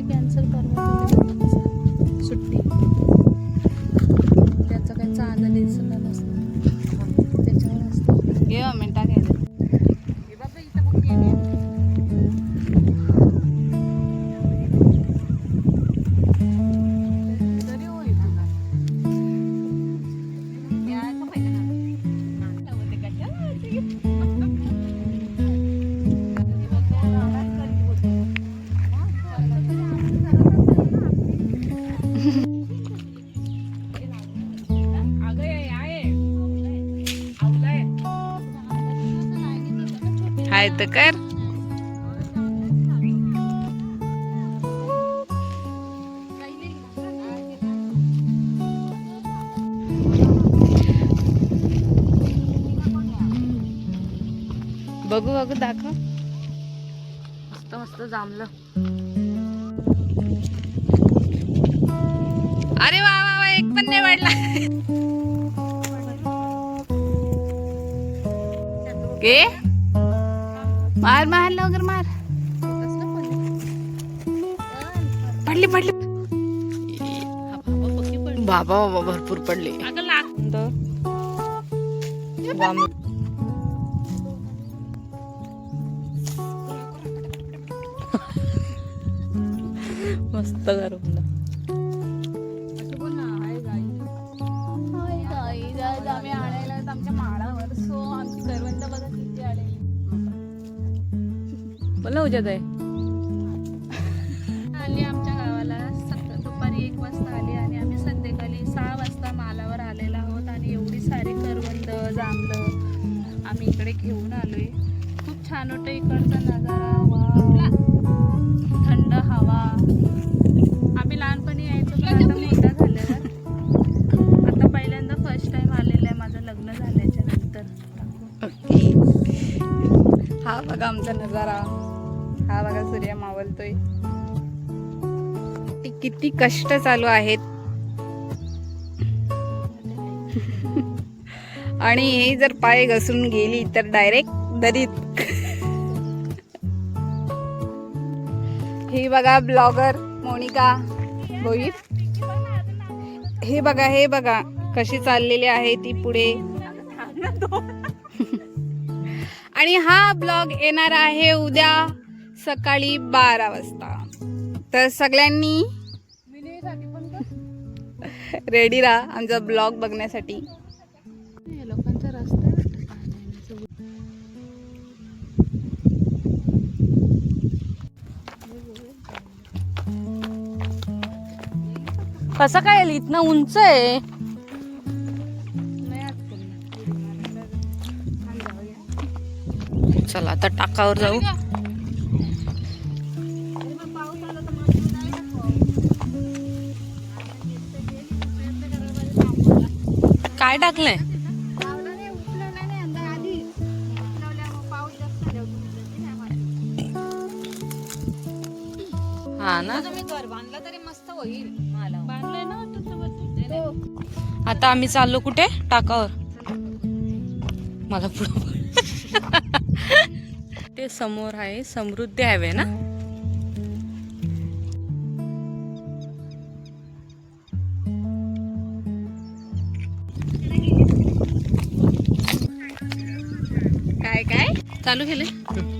cancel करण्यात सुट्टी त्याचा काहीचा आनंद दिसला नसतो त्याच्यावर असतं घे मिनटा घ्यायला हे बाबा इथं बघ तरी होईल तुला यायचं पाहिजे हाय तर कर बघू बघू दाखव मस्त मस्त जांभलं अरे वा वा वा एक पण नाही वाढला के मार मार लवकर मार पडली पडली बाबा बाबा भरपूर पडले मस्त करून आम्ही आणायला आमच्या माळावर सो आमची करवंद बघा किती आलेली बोला उद्यात आहे आली आमच्या गावाला दुपारी 1 वाजता आली आणि आम्ही संध्याकाळी 6 वाजता मालावर आलेला आहोत आणि एवढी सारी करवंद जांभळं आम्ही इकडे घेऊन आलोय खूप छान होतं इकडचा नजारा वा थंड हवा आम्ही लहानपणी यायचो पण आता मोठा झालेला आता पहिल्यांदा फर्स्ट टाइम आलेलं आहे माझं लग्न झाल्याच्या नंतर हा बघा आमचा नजारा हा बघा सूर्य मावळतोय किती कष्ट चालू आहेत आणि हे जर पाय घसरून गेली तर डायरेक्ट दरीत ही बघा ब्लॉगर मोनिका भोईर हे बघा कशी चाललेली आहे ती पुढे आणि हा ब्लॉग येणार आहे उद्या सकाळी 12 वाजता तर सगळ्यांनी रेडी राहा आमचा ब्लॉग बघण्यासाठी लोकांचा रस्ता कसं काय इथनं उंच आहे चला आता टाकावर जाऊ काय टाकलंय हा ना घर बांधलं तरी मस्त होईल बांधलंय ना आता आम्ही चाललो कुठे टाकावर मला पुढे ते समोर आहे समृद्धी हायवे ना काय काय चालू केले